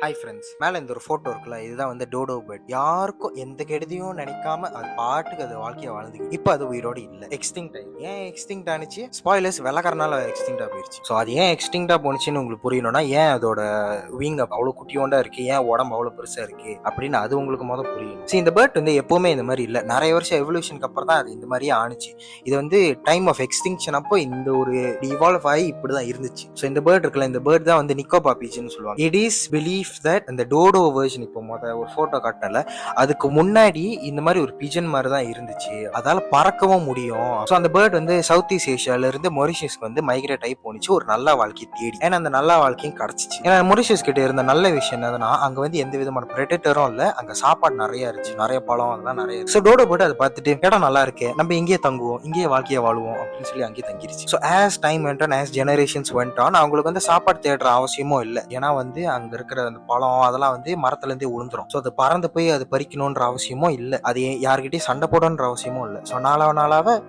Hi friends, மேலே இந்த ஒரு ஃபோட்டோ இருக்குல்ல, இதுதான் வந்து டோடோ பேர்ட். யாருக்கும் எந்த கெடுதியும் நினைக்காம அது பாட்டுக்கு அது வாழ்க்கையை வாழ்ந்துக்கிட்டு இப்போ அது உயிரோடு இல்லை, எக்ஸ்டிங்க்ட் ஆகி. ஏன் எக்ஸ்டிங்க்ட் ஆனிச்சு? ஸ்பாய்லர்ஸ், வெள்ளக்காரனால எக்ஸ்டிங்க்டா போயிடுச்சு. ஸோ அது ஏன் எக்ஸ்டிங்க்டா போனுச்சுன்னு உங்களுக்கு புரியணும்னா, ஏன் அதோட விங் அவ்வளோ குட்டியோண்டா இருக்கு, ஏன் உடம்பு அவ்வளோ பெருசா இருக்கு அப்படின்னு அது உங்களுக்கு மொதல் புரியணும். ஸோ இந்த பேர்ட் வந்து எப்பவுமே இந்த மாதிரி இல்லை, நிறைய வருஷம் எவல்யூஷனுக்கு அப்புறம் தான் அது இந்த மாதிரியே ஆனிச்சு. இது வந்து டைம் ஆஃப் எக்ஸ்டிங்ஷன் அப்போ இந்த ஒரு இவால்வ் ஆகி இப்படிதான் இருந்துச்சு. ஸோ இந்த பேர்ட் இருக்குல்ல, இந்த பேர்ட் தான் வந்து நிக்கோபா பீச்சுன்னு சொல்லுவாங்க. இட் இஸ் பிலீவ் தட் இந்த டோடோ வெர்ஷன் இப்போ ஒரு போட்டோ காட்டினல அதுக்கு முன்னாடி இந்த மாதிரி ஒரு பிஜன் மாதிரி தான் இருந்துச்சு, அதால பறக்கவும் முடியும். ஸோ அந்த பேர்ட் வந்து சவுத் ஈஸ்ட் ஏஷியால இருந்து மொரிஷியஸ்க்கு வந்து மைக்ரேட் ஆகி போனிச்சு ஒரு நல்ல வாழ்க்கையை தேடி. ஏன்னா அந்த நல்ல வாழ்க்கையும் கிடைச்சிச்சு. ஏன்னா மொரிஷியஸ் கிட்ட இருந்த நல்ல விஷயம் என்னதுன்னா, அங்க வந்து எந்த விதமான பிரெடேட்டரும் இல்ல, அங்க சாப்பாடு நிறைய இருந்துச்சு, நிறைய பழம் அதெல்லாம் நிறைய இருக்கு. ஸோ டோடோ பேர்ட் அதை பார்த்துட்டு இடம் நல்லா இருக்கு, நம்ம இங்கேயே தங்குவோம், இங்கேயே வாழ்க்கையை வாழுவோம் அப்படின்னு சொல்லி அங்கேயே தங்கிருச்சு. So as time went on, as generations went on, அவங்களுக்கு வந்து சாப்பாடு தேடுற அவசியமும் இல்லை. ஏன்னா வந்து அங்க இருக்கிற அந்த பழம் அதெல்லாம் வந்து மரத்துல இருந்தே விழுந்துரும். ஸோ அது பறந்து போய் அது பறிக்கணும்ன்ற அவசியமும் இல்லை, அது யார்கிட்டயும் சண்டை போடணுன்ற அவசியமும் இல்லை. ஸோ நாளாவ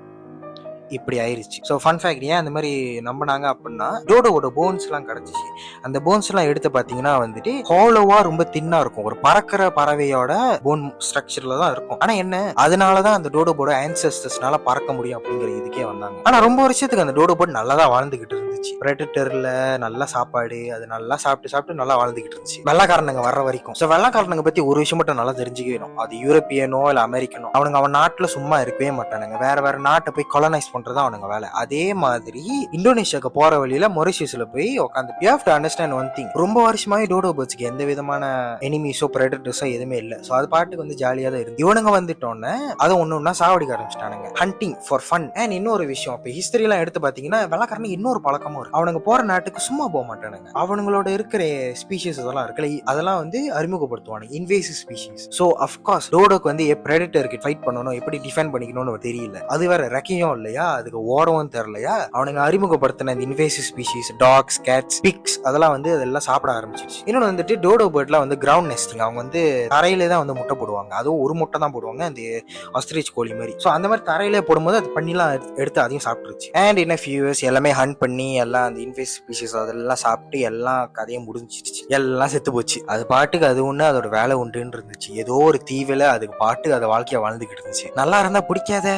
இப்படி ஆயிருச்சு. ஸோ ஃபன் ஃபேக்ட், ஏன் அந்த மாதிரி நம்பினாங்க அப்படின்னா, டோடோவோட போன்ஸ் எல்லாம் கிடைச்சிச்சு. அந்த போன்ஸ் எல்லாம் எடுத்து பார்த்தீங்கன்னா வந்துட்டு ஹாலோவா ரொம்ப தின்னா இருக்கும், ஒரு பறக்கிற பறவையோட போன் ஸ்ட்ரக்சர்ல தான் இருக்கும். ஆனா என்ன, அதனாலதான் அந்த டோடோபோட ஆன்செஸ்டர்ஸ்னால பறக்க முடியும் அப்படிங்கிற இதுக்கே வந்தாங்க. ஆனா ரொம்ப வருஷத்துக்கு அந்த டோடோபோட் நல்லா தான் வாழ்ந்துகிட்டு இருந்துச்சு. பிரெடேட்டர்ல நல்ல சாப்பாடு, அது நல்லா சாப்பிட்டு நல்லா வாழ்ந்துகிட்டு இருந்துச்சு, வெள்ளக்காரனுங்க வர்ற வரைக்கும். ஸோ வெள்ளக்காரனுங்க பத்தி ஒரு விஷயம் மட்டும் நல்லா தெரிஞ்சுக்கணும், அது யூரோப்பியனோ இல்ல அமெரிக்கனோ, அவன் நாட்டுல சும்மா இருக்கவே மாட்டானுங்க, வேற நாட்டை போய் கொலனைஸ் பண்றதா அவனுங்க வேலை. அதே மாதிரி இந்தோனேஷியாவுக்கு போற வழியில மொரிஷியஸ்ல போய் உட்காந்து you have to understand one thing, ரொம்ப வருஷமாவே டோடோ பேர்ட்ஸ்க்கு எந்த விதமான எனிமீஸோ பிரெடேட்டர்ஸோ எதுவுமே இல்லை. ஸோ அது பாட்டுக்கு வந்து ஜாலியா தான் இருக்கு. இவனுங்க வந்துட்டோன்னே அதை ஒன்னொன்னா சாவடிக்க ஆரம்பிச்சிட்டானுங்க, ஹண்டிங் ஃபார் ஃபன். அண்ட் இன்னொரு விஷயம், இப்போ ஹிஸ்டரி எல்லாம் எடுத்து பாத்தீங்கன்னா, வெள்ளக்காரனுக்கு இன்னொரு பழக்கமும் இருக்கு, அவனுங்க போற நாட்டுக்கு சும்மா போக மாட்டானுங்க, அவனுங்களோட இருக்கிற ஸ்பீஷிஸ் அதெல்லாம் இருக்குல்ல, அதெல்லாம் வந்து அறிமுகப்படுத்துவானுங்க, இன்வேசிவ் ஸ்பீஷிஸ். ஸோ அஃப்கோர்ஸ் டோடோக்கு வந்து பிரெடேட்டருக்கு ஃபைட் பண்ணணும், எப்படி டிஃபெண்ட் பண்ணிக்கணும்னு தெரியல, அது வேற ரெக்கையும் இல்லையா, அதுக்கு ஓடவும் தெரியலையா, அவனுங்க அறிமுகப்படுத்தின இந்த invasive species dogs, cats, pigs அதெல்லாம் வந்து அதெல்லாம் சாப்பிட ஆரம்பிச்சிருச்சு. இன்னொன்று வந்துட்டு டோடோ பேர்ட்லாம் வந்து கிரவுண்ட் நெஸ்டிங், அவங்க வந்து தரையிலே தான் வந்து முட்டை போடுவாங்க, அதுவும் ஒரு முட்டை தான் போடுவாங்க, அந்த ஆஸ்திரிச் கோழி மாதிரி. ஸோ அந்த மாதிரி தரையிலே போடும்போது அது பண்ணிலாம் எடுத்து அதையும் சாப்பிட்டுருச்சு. அண்ட் இன் ஃபியூ இயர்ஸ் எல்லாமே ஹண்ட் பண்ணி எல்லாம் அந்த இன்வேசிவ் ஸ்பீஷிஸ் அதெல்லாம் சாப்பிட்டு எல்லாம் கதையும் முடிஞ்சிருச்சு, எல்லாம் செத்து போச்சு. அது பாட்டுக்கு அது ஒண்ணு அதோட வேலை உண்டுன்னு இருந்துச்சு, ஏதோ ஒரு தீவில அதுக்கு பாட்டுக்கு அதை வாழ்க்கையை வாழ்ந்துகிட்டு இருந்துச்சு. நல்லா இருந்தா பிடிக்காத,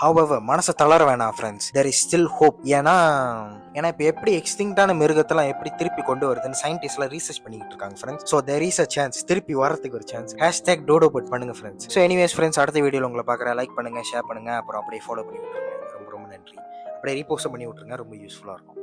however மனசை தளர வேணாம் friends, there is still hope. ஏன்னா இப்போ எப்படி எக்ஸ்டிங்க்டான மிருகத்தெல்லாம் எப்படி திருப்பி கொண்டு வருதுன்னு சயின்டிஸ்ட்லாம் ரீசர்ச் பண்ணிக்கிட்டு இருக்காங்க friends. So there is a chance, திருப்பி வரதுக்கு ஒரு சான்ஸ். ஹேஷ்டேக் டோடோபட் பண்ணுங்க ஃப்ரெண்ட்ஸ். ஸோ எனிவேஸ் ஃப்ரெண்ட்ஸ், அடுத்த வீடியோவில் உங்களை பார்க்குறேன். லைக் பண்ணுங்க, ஷேர் பண்ணுங்க, அப்புறம் அப்படியே ஃபாலோ பண்ணி விட்டுருங்க. ரொம்ப ரொம்ப நன்றி. அப்படியே ரீபோஸ்ட் பண்ணி விட்டுருங்க, ரொம்ப யூஸ்ஃபுல்லாக இருக்கும்.